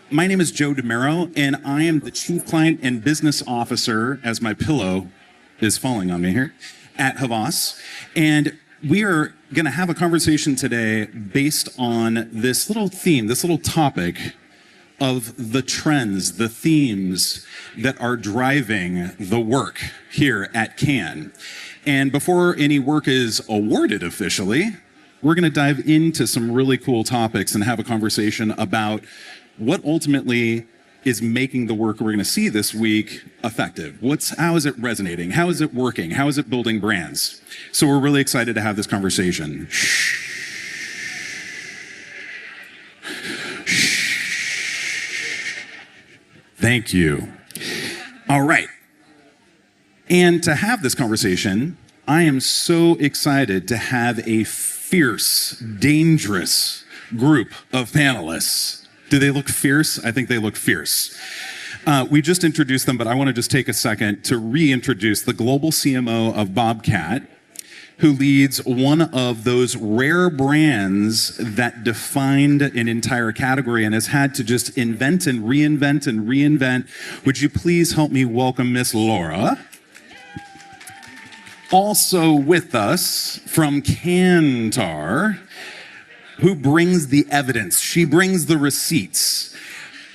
My name is Joe DeMiero, and I am the Chief Client and Business Officer, as my pillow is falling on me here, at Havas. And we are going to have a conversation today based on this little theme, this little topic of the trends, the themes that are driving the work here at Cannes. And before any work is awarded officially, we're going to dive into some really cool topics and have a conversation about what ultimately is making the work we're going to see this week effective. How is it resonating? How is it working? How is it building brands? So we're really excited to have this conversation. Thank you. All right. And to have this conversation, I am so excited to have a fierce, dangerous group of panelists. Do they look fierce? I think they look fierce. We just introduced them, but I want to just take a second to reintroduce the global CMO of Bobcat, who leads one of those rare brands that defined an entire category and has had to just invent and reinvent and reinvent. Would you please help me welcome Miss Laura? Also with us from Kantar, who brings the evidence. She brings the receipts.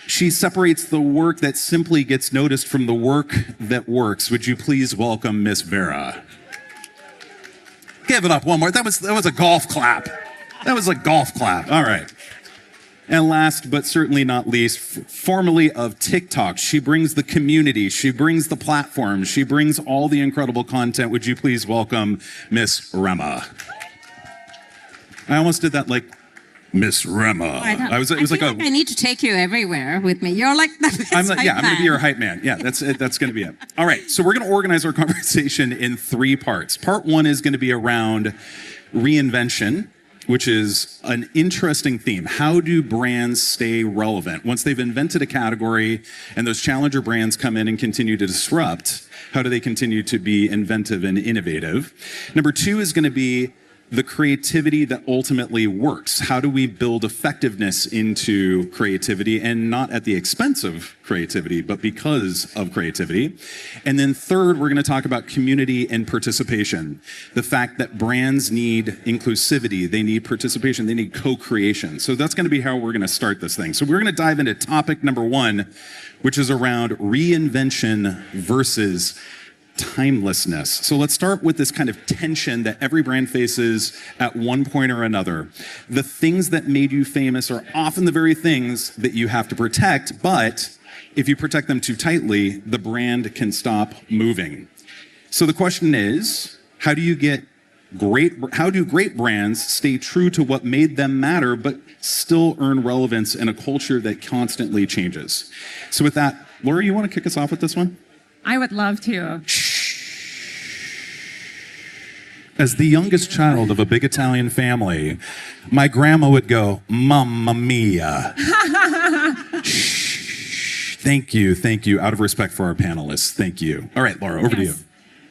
She separates the work that simply gets noticed from the work that works. Would you please welcome Miss Vera? Give it up one more. That was a golf clap. That was a golf clap. All right. And last but certainly not least, formerly of TikTok, she brings the community, she brings the platform, she brings all the incredible content. Would you please welcome Miss Rema? I almost did that like Miss Rema. It was like I need to take you everywhere with me. You're like the best I'm going to be your hype man. Yeah, that's it. That's going to be it. All right, so we're going to organize our conversation in 3 parts. Part 1 is going to be around reinvention, which is an interesting theme. How do brands stay relevant? Once they've invented a category and those challenger brands come in and continue to disrupt, how do they continue to be inventive and innovative? Number 2 is going to be the creativity that ultimately works. How do we build effectiveness into creativity, and not at the expense of creativity, but because of creativity? And then third, we're going to talk about community and participation. The fact that brands need inclusivity, they need participation, they need co-creation. So that's going to be how we're going to start this thing. So we're going to dive into topic number 1, which is around reinvention versus timelessness. So let's start with this kind of tension that every brand faces at one point or another. The things that made you famous are often the very things that you have to protect, but if you protect them too tightly, the brand can stop moving. So the question is, how do great brands stay true to what made them matter, but still earn relevance in a culture that constantly changes? So with that, Laura, you want to kick us off with this one? I would love to. As the youngest child of a big Italian family, my grandma would go, "Mamma mia." Thank you. Out of respect for our panelists, thank you. All right, Laura, over to you.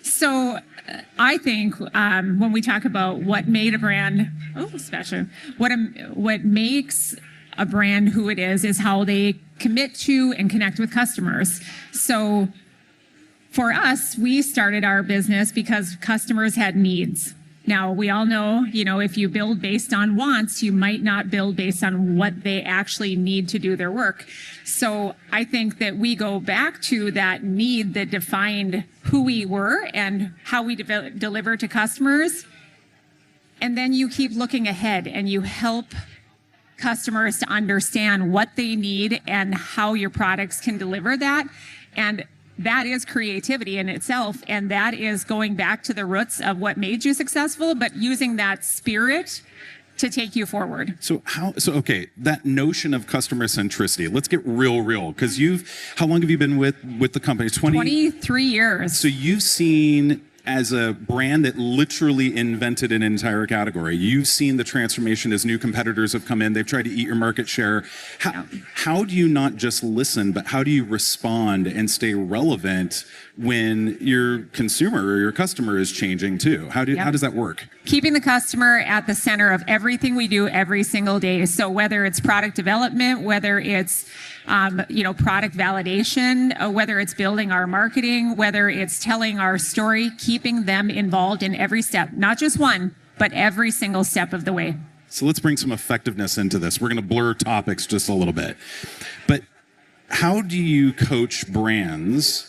So I think when we talk about what made a brand special, what makes a brand who it is how they commit to and connect with customers. So for us, we started our business because customers had needs. Now, we all know, if you build based on wants, you might not build based on what they actually need to do their work. So I think that we go back to that need that defined who we were and how we deliver to customers. And then you keep looking ahead and you help customers to understand what they need and how your products can deliver that. And that is creativity in itself, and that is going back to the roots of what made you successful, but using that spirit to take you forward. So okay, that notion of customer centricity, let's get real, because how long have you been with the company? 23 years. So you've seen, as a brand that literally invented an entire category, you've seen the transformation as new competitors have come in. They've tried to eat your market share. How do you not just listen, but how do you respond and stay relevant when your consumer or your customer is changing too? How does that work? keeping the customer at the center of everything we do every single day. So whether it's product development, whether it's product validation, whether it's building our marketing, whether it's telling our story, keeping them involved in every step, not just one, but every single step of the way. So let's bring some effectiveness into this. We're going to blur topics just a little bit. But how do you coach brands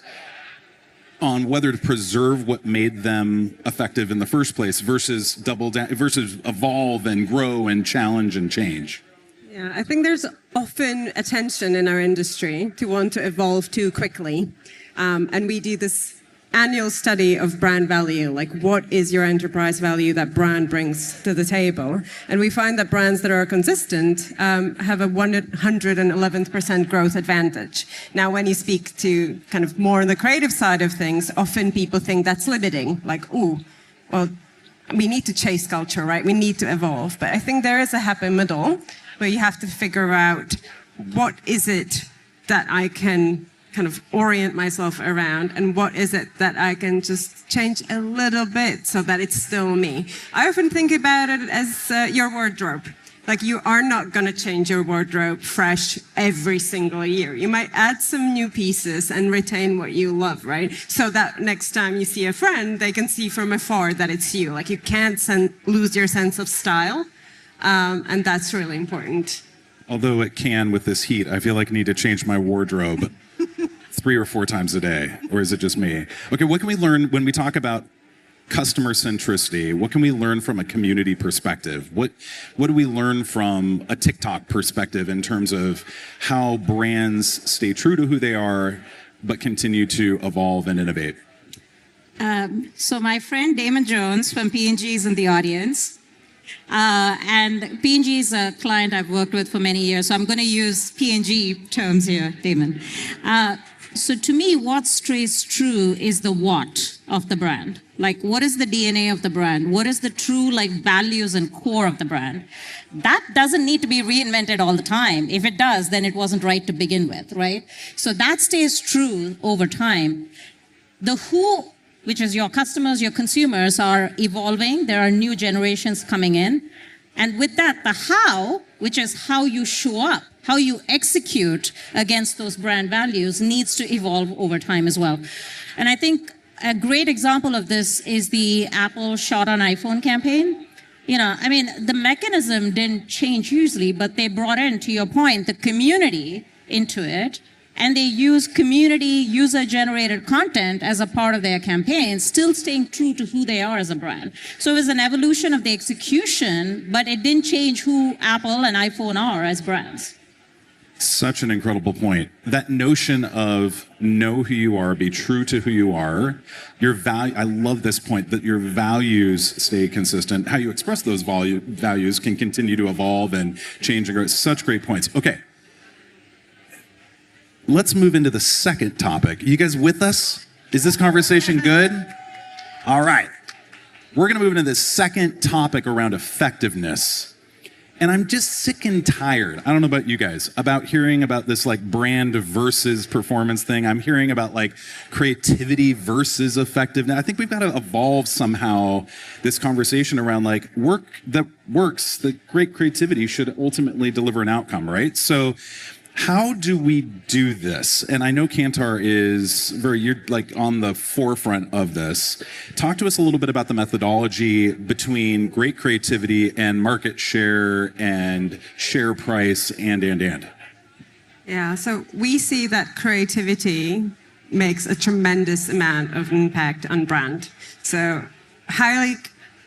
on whether to preserve what made them effective in the first place versus double down, versus evolve and grow and challenge and change? Yeah, I think there's often a tension in our industry to want to evolve too quickly. And we do this annual study of brand value, like what is your enterprise value that brand brings to the table? And we find that brands that are consistent have a 111% growth advantage. Now, when you speak to kind of more on the creative side of things, often people think that's limiting, like, oh, well, we need to chase culture, right? We need to evolve. But I think there is a happy middle where you have to figure out what is it that I can kind of orient myself around, and what is it that I can just change a little bit so that it's still me. I often think about it as your wardrobe. Like, you are not going to change your wardrobe fresh every single year. You might add some new pieces and retain what you love, right? So that next time you see a friend, they can see from afar that it's you. Like, you can't lose your sense of style, and that's really important. Although it can with this heat, I feel like I need to change my wardrobe 3 or 4 times a day, or is it just me? Okay, what can we learn when we talk about customer centricity? What can we learn from a community perspective? What do we learn from a TikTok perspective in terms of how brands stay true to who they are, but continue to evolve and innovate? So my friend Damon Jones from P&G is in the audience. And P&G is a client I've worked with for many years, so I'm going to use P&G terms here, Damon. So to me, what stays true is the what of the brand. Like, what is the DNA of the brand? What is the true, like, values and core of the brand? That doesn't need to be reinvented all the time. If it does, then it wasn't right to begin with, right? So that stays true over time. The who, which is your customers, your consumers, are evolving. There are new generations coming in. And with that, the how, which is how you show up, how you execute against those brand values, needs to evolve over time as well. And I think a great example of this is the Apple Shot on iPhone campaign. The mechanism didn't change hugely, but they brought in, to your point, the community into it. And they use community user-generated content as a part of their campaign, still staying true to who they are as a brand. So it was an evolution of the execution, but it didn't change who Apple and iPhone are as brands. Such an incredible point. That notion of know who you are, be true to who you are, your value. I love this point that your values stay consistent. How you express those values can continue to evolve and change and grow. Such great points. Okay. Let's move into the second topic. You guys with us? Is this conversation good? All right. We're going to move into the second topic around effectiveness. And I'm just sick and tired. I don't know about you guys, about hearing about this like brand versus performance thing. I'm hearing about like creativity versus effectiveness. I think we've got to evolve somehow this conversation around like work that works, the great creativity should ultimately deliver an outcome, right? So how do we do this? And I know Kantar is you're like on the forefront of this. Talk to us a little bit about the methodology between great creativity and market share and share price and. Yeah, so we see that creativity makes a tremendous amount of impact on brand. So highly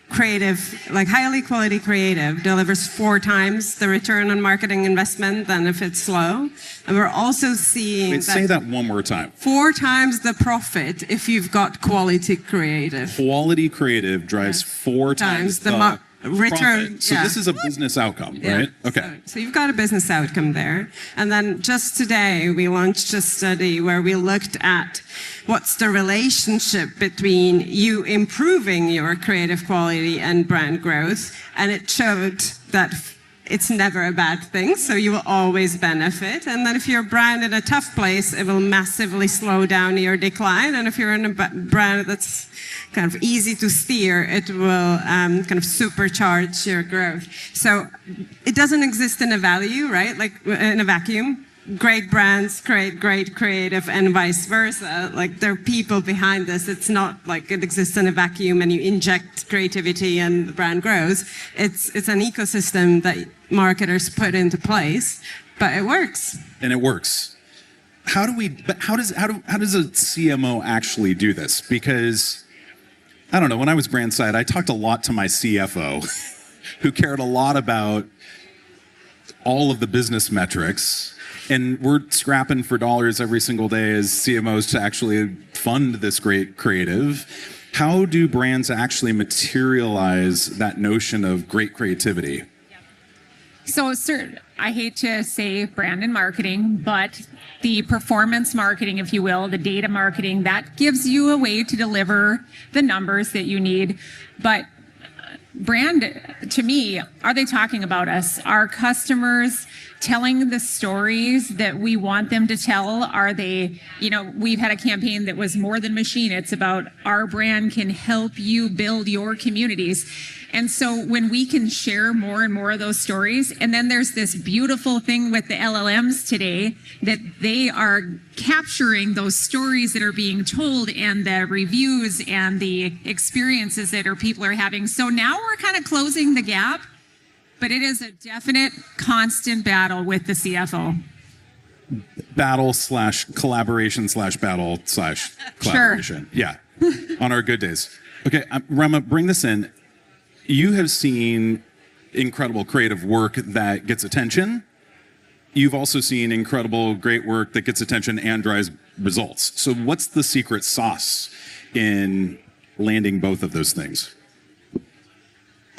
quality creative delivers 4 times the return on marketing investment than if it's slow. And we're also seeing say that one more time. 4 times the profit if you've got quality creative. Quality creative drives 4 times the return. Profit. So this is a business outcome, right? Okay. So you've got a business outcome there. And then just today, we launched a study where we looked at what's the relationship between you improving your creative quality and brand growth. And it showed that it's never a bad thing, so you will always benefit. And then if you're a brand in a tough place, it will massively slow down your decline. And if you're in a brand that's kind of easy to steer, it will kind of supercharge your growth. So it doesn't exist in a value, right? Like in a vacuum. Great brands create great creative and vice versa. Like there are people behind this. It's not like it exists in a vacuum and you inject creativity and the brand grows. It's an ecosystem that marketers put into place, but it works. And it works. How does a CMO actually do this? Because I don't know, when I was brand side, I talked a lot to my CFO who cared a lot about all of the business metrics. And we're scrapping for dollars every single day as CMOs to actually fund this great creative. How do brands actually materialize that notion of great creativity? So, sir, I hate to say brand and marketing, but the performance marketing, if you will, the data marketing, that gives you a way to deliver the numbers that you need. But brand, to me, are they talking about us? Are customers telling the stories that we want them to tell? Are they, we've had a campaign that was more than machine. It's about our brand can help you build your communities. And so when we can share more and more of those stories, and then there's this beautiful thing with the LLMs today that they are capturing those stories that are being told and the reviews and the experiences that people are having. So now we're kind of closing the gap, but it is a definite constant battle with the CFO. Battle / collaboration / battle / collaboration. Sure. Yeah, on our good days. Okay, Rama, bring this in. You have seen incredible creative work that gets attention. You've also seen incredible, great work that gets attention and drives results. So what's the secret sauce in landing both of those things?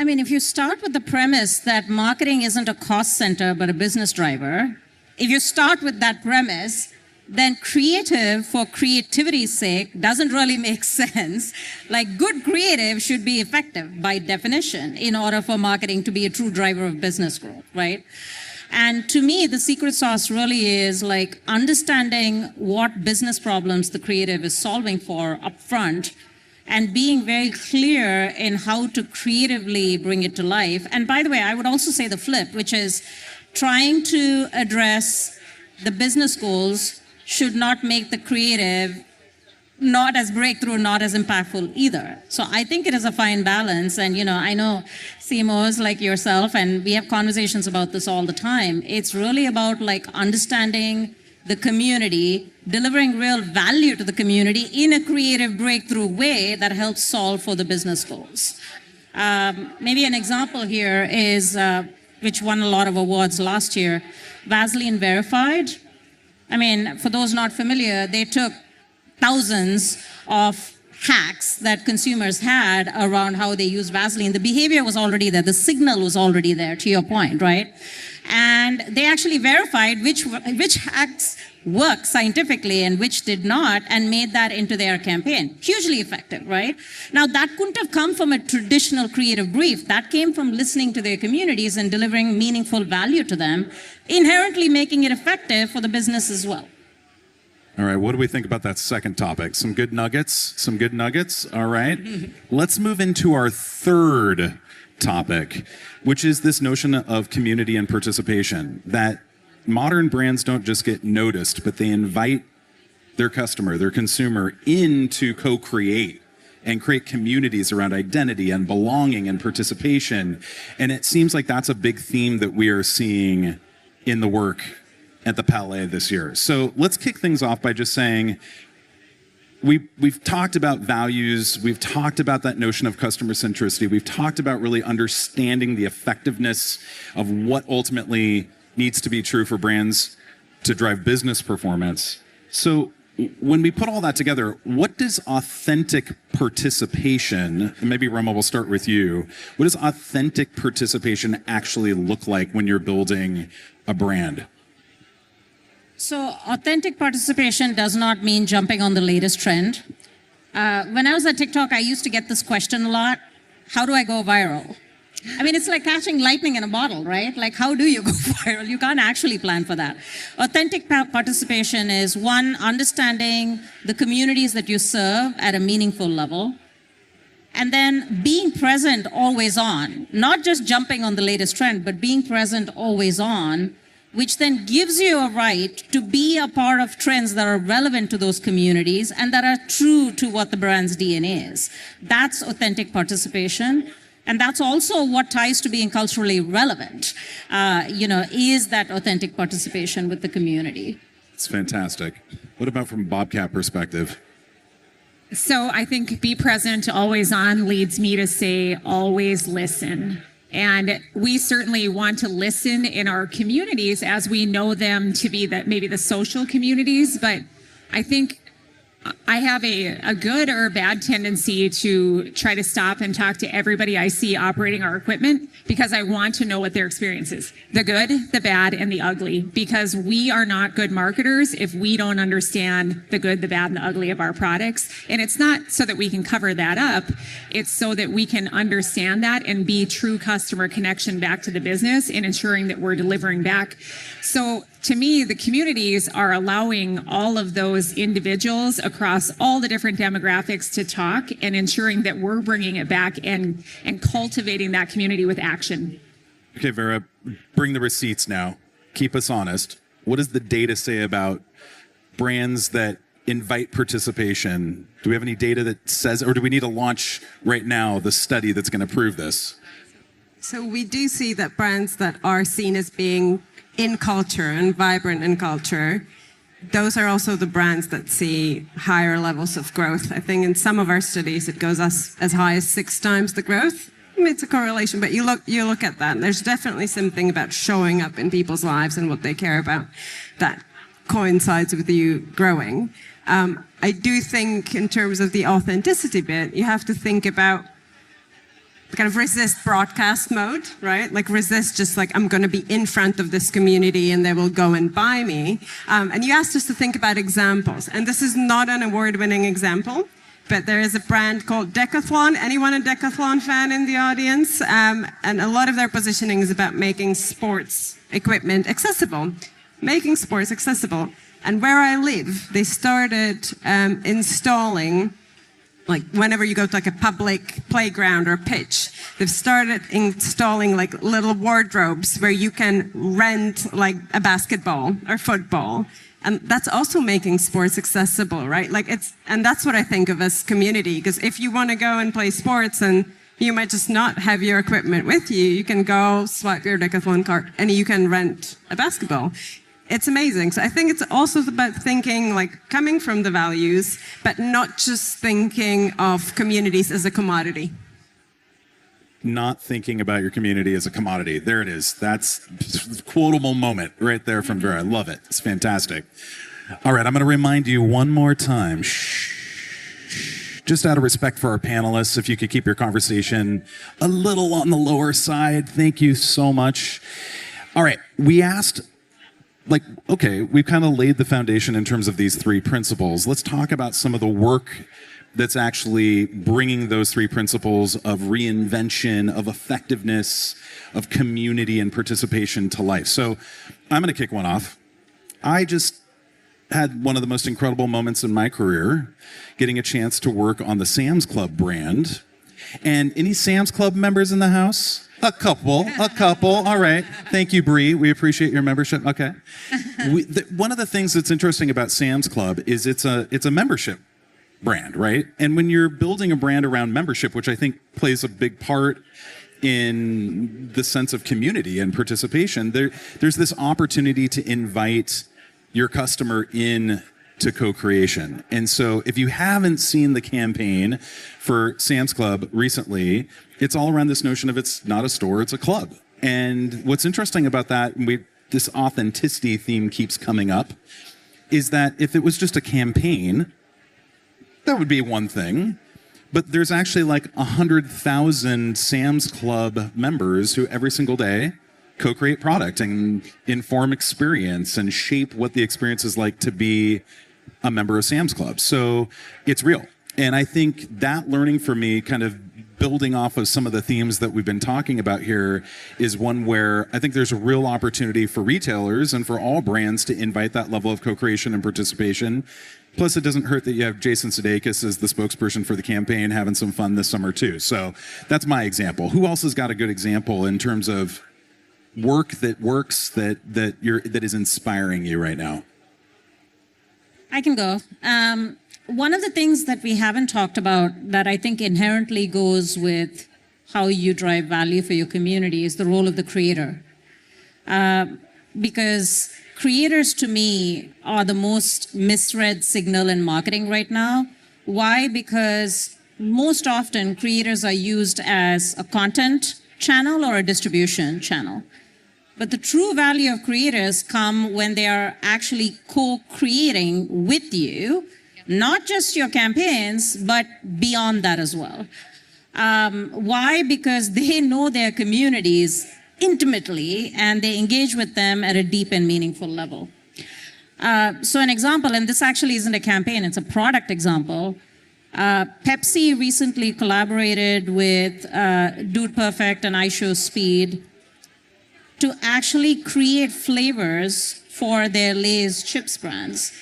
I mean, if you start with the premise that marketing isn't a cost center but a business driver, if you start with that premise, then creative for creativity's sake doesn't really make sense. Like good creative should be effective by definition in order for marketing to be a true driver of business growth, right? And to me, the secret sauce really is like understanding what business problems the creative is solving for upfront and being very clear in how to creatively bring it to life. And by the way, I would also say the flip, which is trying to address the business goals should not make the creative not as breakthrough, not as impactful either. So I think it is a fine balance. And, I know CMOs like yourself, and we have conversations about this all the time. It's really about like understanding the community, delivering real value to the community in a creative breakthrough way that helps solve for the business goals. Maybe an example here is, which won a lot of awards last year, Vaseline Verified. I mean, for those not familiar, they took thousands of hacks that consumers had around how they use Vaseline. The behavior was already there. The signal was already there, to your point, right? And they actually verified which hacks work scientifically and which did not, and made that into their campaign. Hugely effective, right? Now, that couldn't have come from a traditional creative brief. That came from listening to their communities and delivering meaningful value to them, inherently making it effective for the business as well. All right, what do we think about that second topic? Some good nuggets? All right. Let's move into our third topic, which is this notion of community and participation, that modern brands don't just get noticed, but they invite their customer, their consumer, in to co-create and create communities around identity and belonging and participation. And it seems like that's a big theme that we are seeing in the work at the Palais this year. So let's kick things off by just saying, we've talked about values, we've talked about that notion of customer centricity, we've talked about really understanding the effectiveness of what ultimately needs to be true for brands to drive business performance. So when we put all that together, what does authentic participation, and maybe Rama, we'll start with you, what does authentic participation actually look like when you're building a brand? So authentic participation does not mean jumping on the latest trend. When I was at TikTok, I used to get this question a lot. How do I go viral? I mean, it's like catching lightning in a bottle, right? Like, how do you go viral? You can't actually plan for that. Authentic participation is, one, understanding the communities that you serve at a meaningful level. And then being present always on, not just jumping on the latest trend, but being present always on, which then gives you a right to be a part of trends that are relevant to those communities and that are true to what the brand's DNA is. That's authentic participation. And that's also what ties to being culturally relevant, is that authentic participation with the community. It's fantastic. What about from Bobcat perspective? So I think be present, always on leads me to say always listen. And we certainly want to listen in our communities as we know them to be maybe the social communities. But I think I have a good or bad tendency to try to stop and talk to everybody I see operating our equipment because I want to know what their experience is. The good, the bad, and the ugly. Because we are not good marketers if we don't understand the good, the bad, and the ugly of our products. And it's not so that we can cover that up. It's so that we can understand that and be true customer connection back to the business and ensuring that we're delivering back. So to me, the communities are allowing all of those individuals across all the different demographics to talk and ensuring that we're bringing it back and cultivating that community with action. Okay, Vera, bring the receipts now. Keep us honest. What does the data say about brands that invite participation? Do we have any data that says, or do we need to launch right now the study that's going to prove this? So we do see that brands that are seen as being in culture and vibrant in culture, those are also the brands that see higher levels of growth. I think in some of our studies, it goes as high as 6 times the growth. I mean, it's a correlation, but you look at that, and there's definitely something about showing up in people's lives and what they care about that coincides with you growing. I do think in terms of the authenticity bit, you have to think about kind of resist broadcast mode, right? Like resist just like, I'm going to be in front of this community and they will go and buy me. And you asked us to think about examples. And this is not an award-winning example, but there is a brand called Decathlon. Anyone a Decathlon fan in the audience? And a lot of their positioning is about making sports equipment accessible. Making sports accessible. And where I live, they started installing, like whenever you go to like a public playground or pitch, they've started installing like little wardrobes where you can rent like a basketball or football. And that's also making sports accessible, right? And that's what I think of as community, because if you want to go and play sports and you might just not have your equipment with you, you can go swipe your Decathlon card and you can rent a basketball. It's amazing. So I think it's also about thinking, like coming from the values, but not just thinking of communities as a commodity. Not thinking about your community as a commodity. There it is. That's a quotable moment right there from Vera. I love it. It's fantastic. All right, I'm going to remind you one more time. Just out of respect for our panelists, if you could keep your conversation a little on the lower side. Thank you so much. All right, we asked, okay, we've kind of laid the foundation in terms of these 3 principles. Let's talk about some of the work that's actually bringing those 3 principles of reinvention, of effectiveness, of community and participation to life. So I'm going to kick one off. I just had one of the most incredible moments in my career, getting a chance to work on the Sam's Club brand. And any Sam's Club members in the house? A couple. All right. Thank you, Bree. We appreciate your membership. Okay. One of the things that's interesting about Sam's Club is it's a membership brand, right? And when you're building a brand around membership, which I think plays a big part in the sense of community and participation, there's this opportunity to invite your customer in to co-creation. And so if you haven't seen the campaign for Sam's Club recently, it's all around this notion of it's not a store, it's a club. And what's interesting about that, and this authenticity theme keeps coming up, is that if it was just a campaign, that would be one thing. But there's actually like 100,000 Sam's Club members who every single day co-create product and inform experience and shape what the experience is like to be a member of Sam's Club. So it's real. And I think that learning for me kind of building off of some of the themes that we've been talking about here is one where I think there's a real opportunity for retailers and for all brands to invite that level of co-creation and participation. Plus, it doesn't hurt that you have Jason Sudeikis as the spokesperson for the campaign having some fun this summer too. So that's my example. Who else has got a good example in terms of work that works that is inspiring you right now? I can go. One of the things that we haven't talked about that I think inherently goes with how you drive value for your community is the role of the creator. Because creators, to me, are the most misread signal in marketing right now. Why? Because most often creators are used as a content channel or a distribution channel. But the true value of creators come when they are actually co-creating with you, not just your campaigns, but beyond that as well. Why? Because they know their communities intimately and they engage with them at a deep and meaningful level. So an example, and this actually isn't a campaign, it's a product example. Pepsi recently collaborated with Dude Perfect and iShowSpeed to actually create flavors for their Lay's chips brands.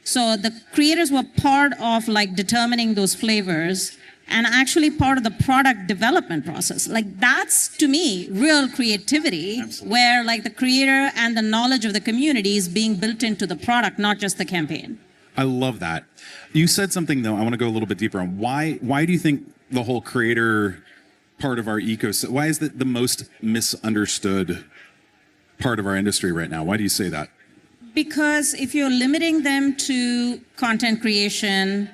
So the creators were part of like determining those flavors and actually part of the product development process. Like that's, to me, real creativity. Absolutely. Where like the creator and the knowledge of the community is being built into the product, not just the campaign. I love that. You said something though, I want to go a little bit deeper on why do you think the whole creator part of our ecosystem, why is that the most misunderstood part of our industry right now? Why do you say that? Because if you're limiting them to content creation,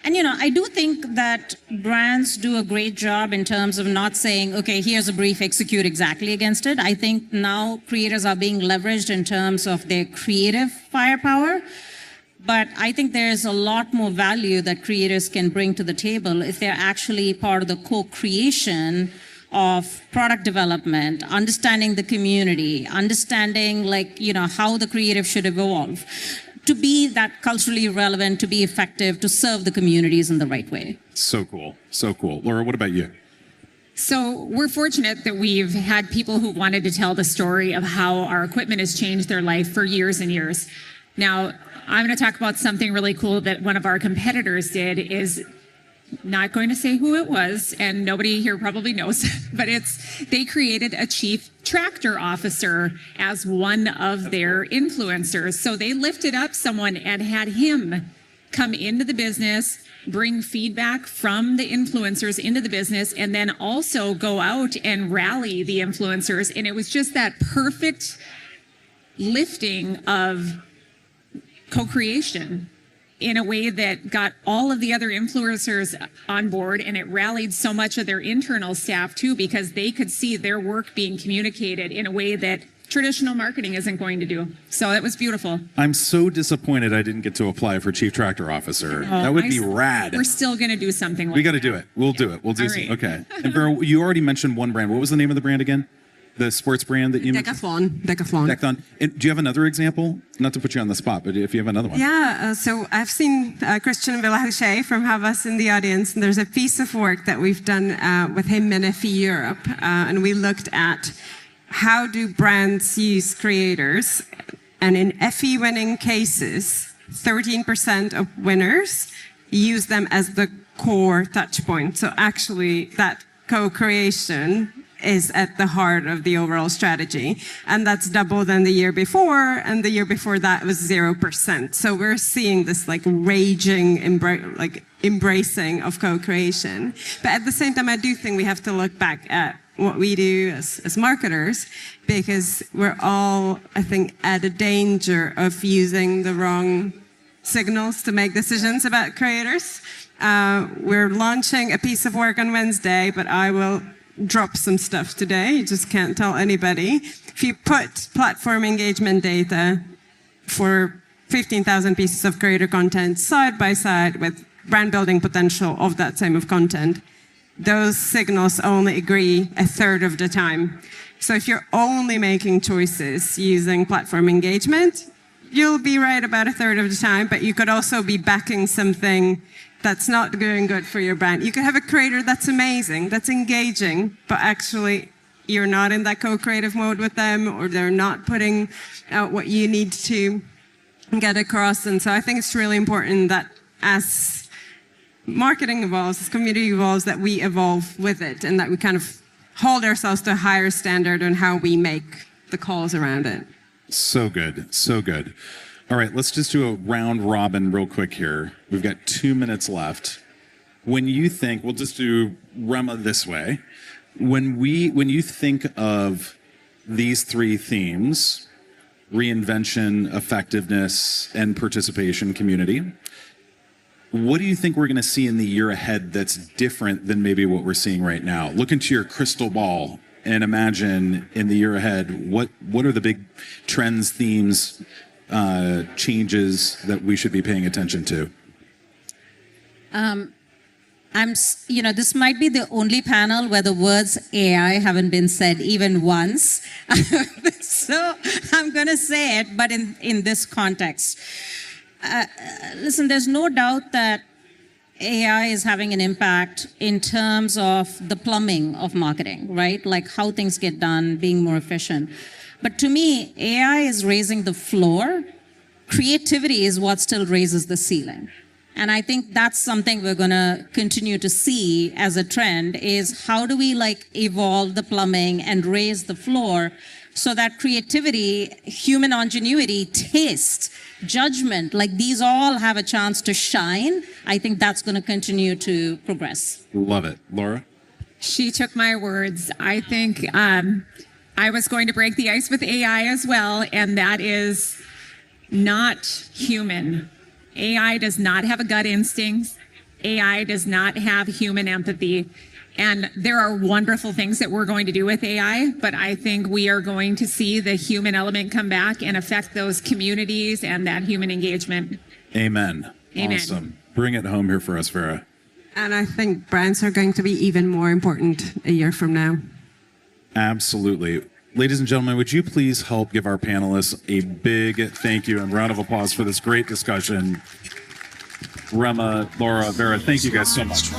and I do think that brands do a great job in terms of not saying, okay, here's a brief, execute exactly against it. I think now creators are being leveraged in terms of their creative firepower. But I think there's a lot more value that creators can bring to the table if they're actually part of the co-creation of product development, understanding the community, understanding how the creative should evolve to be that culturally relevant, to be effective, to serve the communities in the right way. So cool. So cool. Laura, what about you? So we're fortunate that we've had people who wanted to tell the story of how our equipment has changed their life for years and years. Now, I'm going to talk about something really cool that one of our competitors did. Is not going to say who it was, and nobody here probably knows, but they created a chief tractor officer as one of their influencers. So they lifted up someone and had him come into the business, bring feedback from the influencers into the business, and then also go out and rally the influencers. And it was just that perfect lifting of co-creation in a way that got all of the other influencers on board, and it rallied so much of their internal staff too, because they could see their work being communicated in a way that traditional marketing isn't going to do. So it was beautiful. I'm so disappointed I didn't get to apply for Chief Tractor Officer. That would be rad. We're still going to do something like We got to do it. We'll do it. We'll do right. Okay. And Vera, you already mentioned one brand. What was the name of the brand again? The sports brand that you mentioned? Decathlon. And do you have another example? Not to put you on the spot, but if you have another one. Yeah, so I've seen Christian Villahuchet from Havas in the audience, and there's a piece of work that we've done with him in FE Europe, and we looked at how do brands use creators, and in FE winning cases, 13% of winners use them as the core touch point. So actually that co-creation is at the heart of the overall strategy. And that's double than the year before, and the year before that was 0%. So we're seeing this raging embracing of co-creation. But at the same time, I do think we have to look back at what we do as marketers, because we're all, I think, at a danger of using the wrong signals to make decisions about creators. We're launching a piece of work on Wednesday, but I will drop some stuff today. You just can't tell anybody. If you put platform engagement data for 15,000 pieces of creator content side by side with brand building potential of that same of content, those signals only agree a third of the time. So if you're only making choices using platform engagement, you'll be right about a third of the time, but you could also be backing something that's not doing good for your brand. You can have a creator that's amazing, that's engaging, but actually you're not in that co-creative mode with them, or they're not putting out what you need to get across. And so I think it's really important that as marketing evolves, as community evolves, that we evolve with it, and that we kind of hold ourselves to a higher standard on how we make the calls around it. So good. So good. All right, let's just do a round robin real quick here. We've got 2 minutes left. When you think, we'll just do Rema this way. When you think of these three themes, reinvention, effectiveness, and participation community, what do you think we're going to see in the year ahead that's different than maybe what we're seeing right now? Look into your crystal ball and imagine in the year ahead, what are the big trends, themes, changes that we should be paying attention to? This might be the only panel where the words AI haven't been said even once. So I'm going to say it, but in this context. Listen, there's no doubt that AI is having an impact in terms of the plumbing of marketing, right? Like how things get done, being more efficient. But to me, AI is raising the floor. Creativity is what still raises the ceiling. And I think that's something we're going to continue to see as a trend, is how do we evolve the plumbing and raise the floor so that creativity, human ingenuity, taste, judgment, these all have a chance to shine. I think that's going to continue to progress. Love it. Laura? She took my words. I think I was going to break the ice with AI as well, and that is not human. AI does not have a gut instinct. AI does not have human empathy. And there are wonderful things that we're going to do with AI, but I think we are going to see the human element come back and affect those communities and that human engagement. Amen. Amen. Awesome. Bring it home here for us, Vera. And I think brands are going to be even more important a year from now. Absolutely. Ladies and gentlemen, would you please help give our panelists a big thank you and round of applause for this great discussion. Rema, Laura, Vera, thank you guys so much.